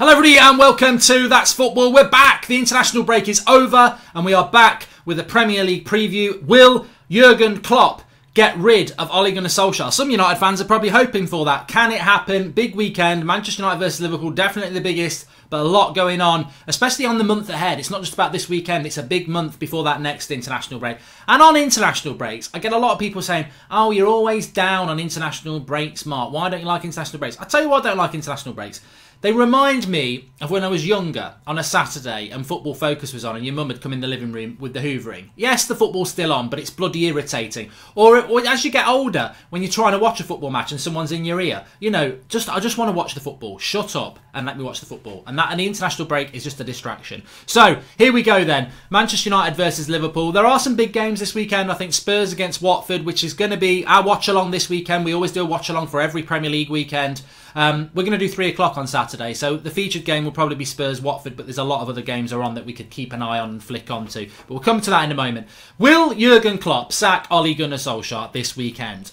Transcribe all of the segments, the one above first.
Hello everybody and welcome to That's Football. We're back. The international break is over and we are back with a Premier League preview. Will Jurgen Klopp get rid of Ole Gunnar Solskjaer? Some United fans are probably hoping for that. Can it happen? Big weekend. Manchester United versus Liverpool, definitely the biggest, but a lot going on, especially on the month ahead. It's not just about this weekend, it's a big month before that next international break. And on international breaks, I get a lot of people saying, oh, you're always down on international breaks, Mark. Why don't you like international breaks? I'll tell you why I don't like international breaks. They remind me of when I was younger on a Saturday and Football Focus was on and your mum had come in the living room with the hoovering. Yes, the football's still on, but it's bloody irritating. Or as you get older, when you're trying to watch a football match and someone's in your ear, you know, I just want to watch the football. Shut up and let me watch the football. And the international break is just a distraction. So, here we go then. Manchester United versus Liverpool. There are some big games this weekend. I think Spurs against Watford, which is going to be our watch-along this weekend. We always do a watch-along for every Premier League weekend. We're going to do 3 o'clock on Saturday, so the featured game will probably be Spurs-Watford, but there's a lot of other games are on that we could keep an eye on and flick onto. But we'll come to that in a moment. Will Jurgen Klopp sack Ole Gunnar Solskjaer this weekend?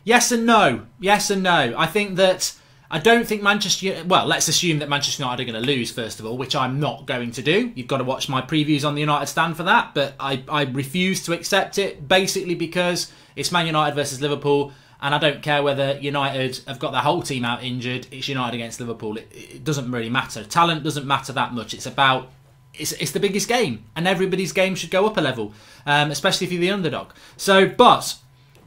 Yes and no. Yes and no. I don't think Manchester... Well, let's assume that Manchester United are going to lose, first of all, which I'm not going to do. You've got to watch my previews on the United stand for that, but I refuse to accept it, basically because it's Man United versus Liverpool. And I don't care whether United have got their whole team out injured. It's United against Liverpool. It doesn't really matter. Talent doesn't matter that much. It's about... It's the biggest game. And everybody's game should go up a level. Especially if you're the underdog. So, but...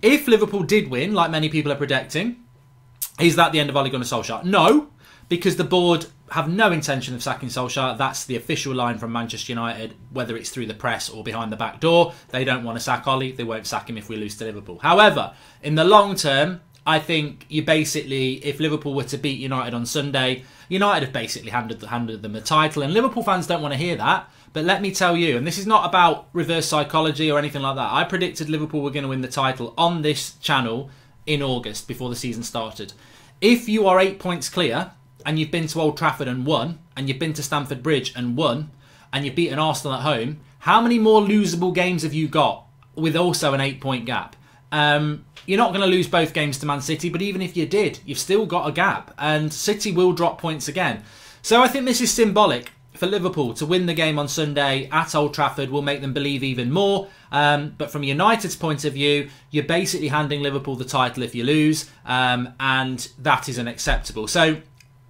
If Liverpool did win, like many people are predicting, is that the end of Ole Gunnar Solskjaer? No. Because the board have no intention of sacking Solskjaer. That's the official line from Manchester United, whether it's through the press or behind the back door. They don't want to sack Ole. They won't sack him if we lose to Liverpool. However, in the long term, I think you basically, if Liverpool were to beat United on Sunday, United have basically handed them the title. And Liverpool fans don't want to hear that. But let me tell you, and this is not about reverse psychology or anything like that. I predicted Liverpool were going to win the title on this channel in August before the season started. If you are 8 points clear... and you've been to Old Trafford and won, and you've been to Stamford Bridge and won, and you've beaten Arsenal at home, how many more losable games have you got with also an 8-point gap? You're not going to lose both games to Man City, but even if you did, you've still got a gap, and City will drop points again. So I think this is symbolic for Liverpool to win the game on Sunday at Old Trafford will make them believe even more. But from United's point of view, you're basically handing Liverpool the title if you lose, and that is unacceptable. So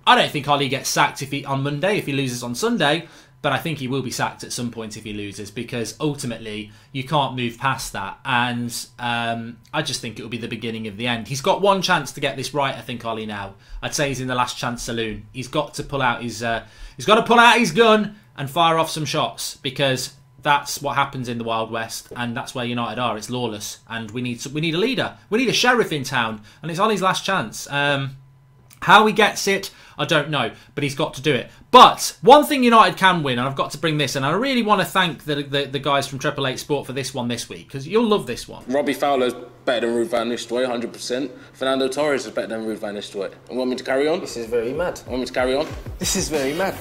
I don't think Ole gets sacked on Monday if he loses on Sunday, but I think he will be sacked at some point if he loses because ultimately you can't move past that. And I just think it will be the beginning of the end. He's got one chance to get this right, I think, Ole now. I'd say he's in the last chance saloon. He's got to pull out his gun and fire off some shots because that's what happens in the Wild West, and that's where United are. It's lawless, and we need a leader. We need a sheriff in town, and it's Ole's last chance. How he gets it, I don't know, but he's got to do it. But one thing United can win, and I've got to bring this, and I really want to thank the guys from 888 Sport for this one this week, because you'll love this one. Robbie Fowler's better than Ruud van Nistelrooy, 100%. Fernando Torres is better than Ruud van Nistelrooy. And want me to carry on? This is very mad. Want me to carry on? This is very mad.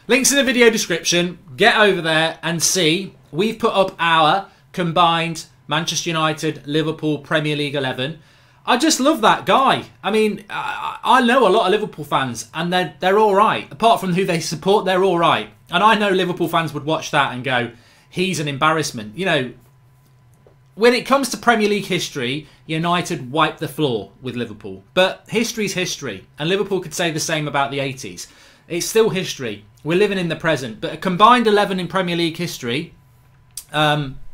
Links in the video description. Get over there and see. We've put up our combined Manchester United, Liverpool, Premier League 11. I just love that guy. I mean, I know a lot of Liverpool fans, and they're all right. Apart from who they support, they're all right. And I know Liverpool fans would watch that and go, he's an embarrassment. You know, when it comes to Premier League history, United wiped the floor with Liverpool. But history's history, and Liverpool could say the same about the 80s. It's still history. We're living in the present. But a combined 11 in Premier League history...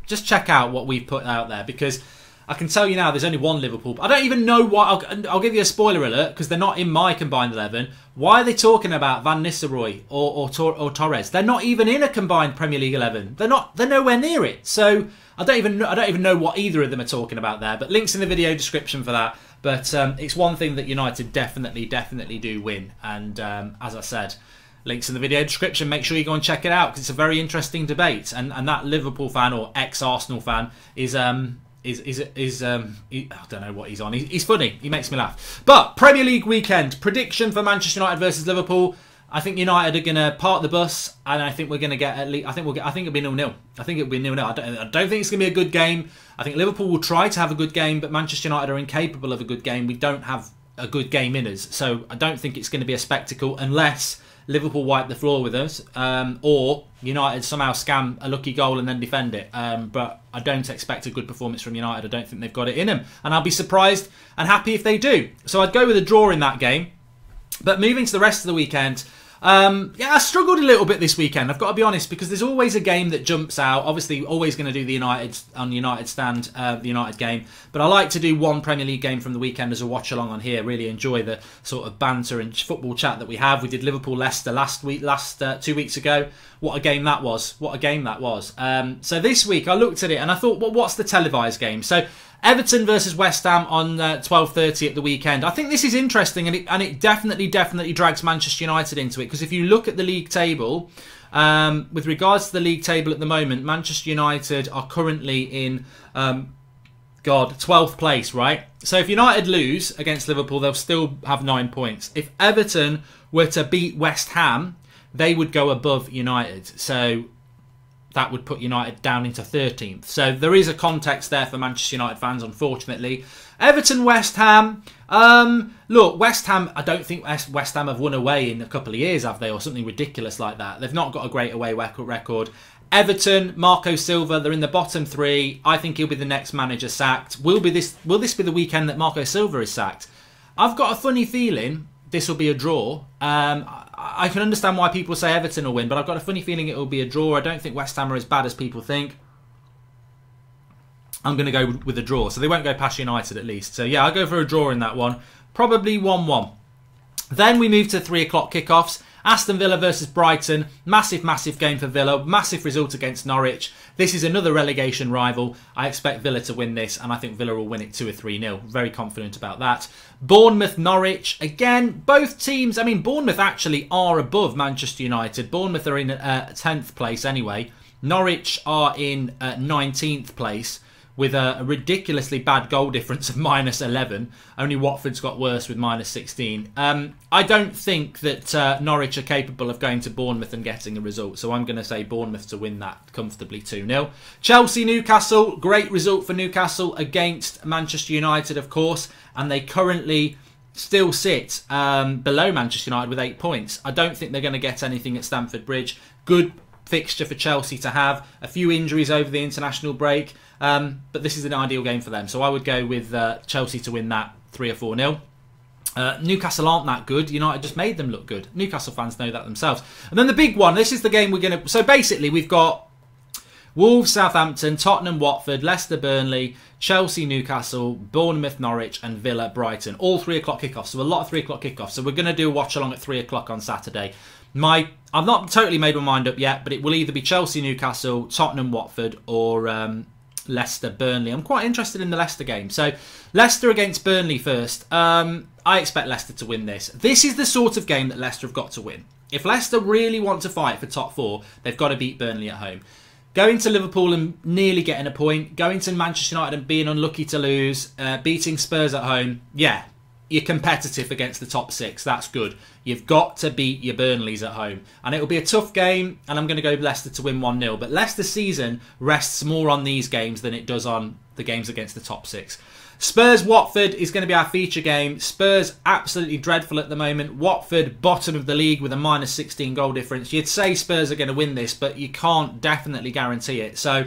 just check out what we've put out there because I can tell you now there's only one Liverpool. I don't even know why. I'll give you a spoiler alert because they're not in my combined 11. Why are they talking about Van Nistelrooy or Torres? They're not even in a combined Premier League 11. They're nowhere near it. So I don't even know what either of them are talking about there. But links in the video description for that. But it's one thing that United definitely do win. And as I said, links in the video description. Make sure you go and check it out because it's a very interesting debate. And that Liverpool fan or ex-Arsenal fan is I don't know what he's on. He's funny. He makes me laugh. But Premier League weekend prediction for Manchester United versus Liverpool. I think United are going to park the bus, and I think we're going to get at least. I think it'll be 0-0. I think it'll be 0-0. I don't think it's going to be a good game. I think Liverpool will try to have a good game, but Manchester United are incapable of a good game. We don't have a good game in us, so I don't think it's going to be a spectacle unless Liverpool wipe the floor with us, or United somehow scam a lucky goal and then defend it. But I don't expect a good performance from United. I don't think they've got it in them, and I'll be surprised and happy if they do. So I'd go with a draw in that game. But moving to the rest of the weekend, I struggled a little bit this weekend, I've got to be honest, because there's always a game that jumps out. Obviously, always going to do the United stand, the United game. But I like to do one Premier League game from the weekend as a watch along on here. Really enjoy the sort of banter and football chat that we have. We did Liverpool-Leicester last 2 weeks ago. What a game that was. What a game that was. So this week I looked at it and I thought, well, what's the televised game? So Everton versus West Ham on 12:30 at the weekend. I think this is interesting, and it definitely drags Manchester United into it, because if you look at the league table, with regards to the league table at the moment, Manchester United are currently in 12th place, right? So if United lose against Liverpool, they'll still have 9 points. If Everton were to beat West Ham, they would go above United. So that would put United down into 13th. So there is a context there for Manchester United fans, unfortunately. Everton, West Ham. Look, West Ham, I don't think West Ham have won away in a couple of years, have they? Or something ridiculous like that. They've not got a great away record. Everton, Marco Silva, they're in the bottom three. I think he'll be the next manager sacked. Will this be the weekend that Marco Silva is sacked? I've got a funny feeling this will be a draw. I can understand why people say Everton will win, but I've got a funny feeling it will be a draw. I don't think West Ham are as bad as people think. I'm going to go with a draw. So they won't go past United at least. So yeah, I'll go for a draw in that one. Probably 1-1. Then we move to 3 o'clock kickoffs. Aston Villa versus Brighton. Massive game for Villa. Massive result against Norwich. This is another relegation rival. I expect Villa to win this, and I think Villa will win it 2 or 3-0. Very confident about that. Bournemouth, Norwich. Again, both teams, I mean, Bournemouth actually are above Manchester United. Bournemouth are in 10th place anyway. Norwich are in 19th place, with a ridiculously bad goal difference of -11. Only Watford's got worse with -16. I don't think that Norwich are capable of going to Bournemouth and getting a result, so I'm going to say Bournemouth to win that comfortably 2-0. Chelsea, Newcastle, great result for Newcastle against Manchester United, of course, and they currently still sit below Manchester United with 8 points. I don't think they're going to get anything at Stamford Bridge. Good fixture for Chelsea to have. A few injuries over the international break, but this is an ideal game for them. So I would go with Chelsea to win that 3 or 4-0. Newcastle aren't that good. United just made them look good. Newcastle fans know that themselves. And then the big one, this is the game we're going to... So basically we've got Wolves, Southampton, Tottenham, Watford, Leicester, Burnley, Chelsea, Newcastle, Bournemouth, Norwich and Villa, Brighton. All 3 o'clock kickoffs. So a lot of 3 o'clock kickoffs. So we're going to do a watch along at 3 o'clock on Saturday. I've not totally made my mind up yet, but it will either be Chelsea, Newcastle, Tottenham, Watford, or Leicester, Burnley. I'm quite interested in the Leicester game. So Leicester against Burnley first. I expect Leicester to win this. This is the sort of game that Leicester have got to win. If Leicester really want to fight for top 4, they've got to beat Burnley at home. Going to Liverpool and nearly getting a point, going to Manchester United and being unlucky to lose, beating Spurs at home, yeah, you're competitive against the top 6. That's good. You've got to beat your Burnleys at home. And it will be a tough game, and I'm going to go Leicester to win 1-0. But Leicester's season rests more on these games than it does on the games against the top 6. Spurs-Watford is going to be our feature game. Spurs absolutely dreadful at the moment. Watford bottom of the league with a -16 goal difference. You'd say Spurs are going to win this, but you can't definitely guarantee it. So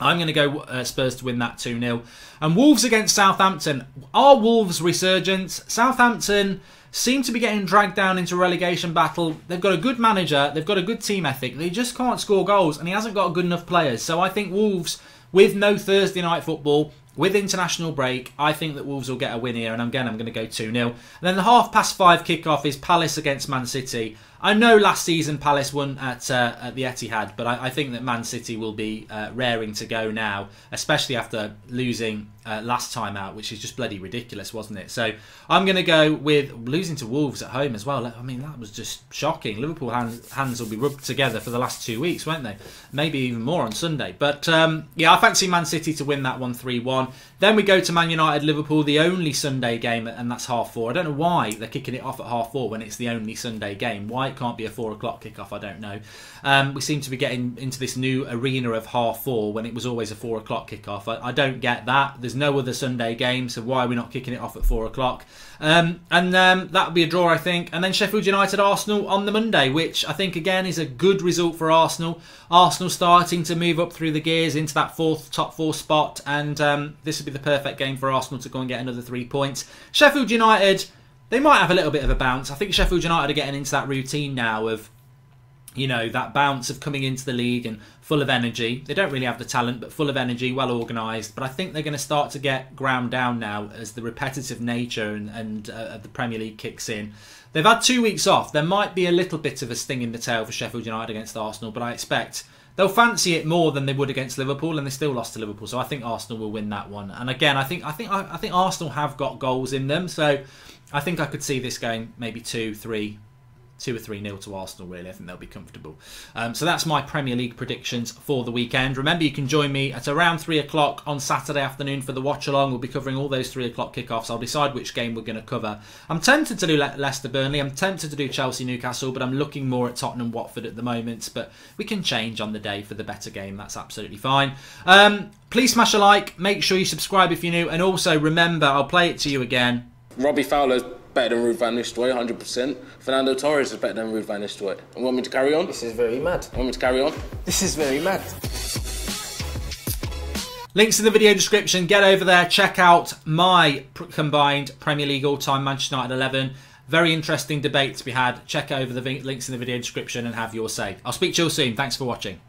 I'm going to go Spurs to win that 2-0. And Wolves against Southampton. Are Wolves resurgent? Southampton seem to be getting dragged down into a relegation battle. They've got a good manager. They've got a good team ethic. They just can't score goals, and he hasn't got good enough players. So I think Wolves, with no Thursday night football, with international break, I think that Wolves will get a win here. And again, I'm going to go 2-0. And then the 5:30 kickoff is Palace against Man City. I know last season Palace won at the Etihad, but I think that Man City will be raring to go now, especially after losing last time out, which is just bloody ridiculous, wasn't it? So I'm going to go with losing to Wolves at home as well. I mean, that was just shocking. Liverpool hands will be rubbed together for the last 2 weeks, won't they? Maybe even more on Sunday. But yeah, I fancy Man City to win that one 3-1. Then we go to Man United Liverpool, the only Sunday game, and that's 4:30. I don't know why they're kicking it off at 4:30 when it's the only Sunday game. Why it can't be a 4 o'clock kickoff, I don't know. We seem to be getting into this new arena of 4:30 when it was always a 4 o'clock kickoff. I don't get that. There's no other Sunday game, so why are we not kicking it off at 4 o'clock? That would be a draw, I think. And then Sheffield United Arsenal on the Monday, which I think again is a good result for Arsenal. Arsenal starting to move up through the gears into that top 4 spot, and this would be the perfect game for Arsenal to go and get another 3 points. Sheffield United, they might have a little bit of a bounce. I think Sheffield United are getting into that routine now of, you know, that bounce of coming into the league and full of energy. They don't really have the talent, but full of energy, well organised. But I think they're going to start to get ground down now as the repetitive nature and the Premier League kicks in. They've had 2 weeks off. There might be a little bit of a sting in the tail for Sheffield United against Arsenal, but I expect they'll fancy it more than they would against Liverpool, and they still lost to Liverpool. So I think Arsenal will win that one. And again, I think Arsenal have got goals in them, so I think I could see this game maybe 2-3 2 or 3-0 to Arsenal, really. I think they'll be comfortable. So that's my Premier League predictions for the weekend. Remember, you can join me at around 3 o'clock on Saturday afternoon for the watch-along. We'll be covering all those 3 o'clock kickoffs. I'll decide which game we're going to cover. I'm tempted to do Leicester-Burnley. I'm tempted to do Chelsea-Newcastle, but I'm looking more at Tottenham-Watford at the moment. But we can change on the day for the better game. That's absolutely fine. Please smash a like. Make sure you subscribe if you're new. And also, remember, I'll play it to you again. Robbie Fowler's better than Ruud van Nistelrooy, 100%. Fernando Torres is better than Ruud van Nistelrooy. And want me to carry on? This is very mad. Want me to carry on? This is very mad. Links in the video description. Get over there. Check out my combined Premier League all-time Manchester United 11. Very interesting debate to be had. Check over the links in the video description and have your say. I'll speak to you all soon. Thanks for watching.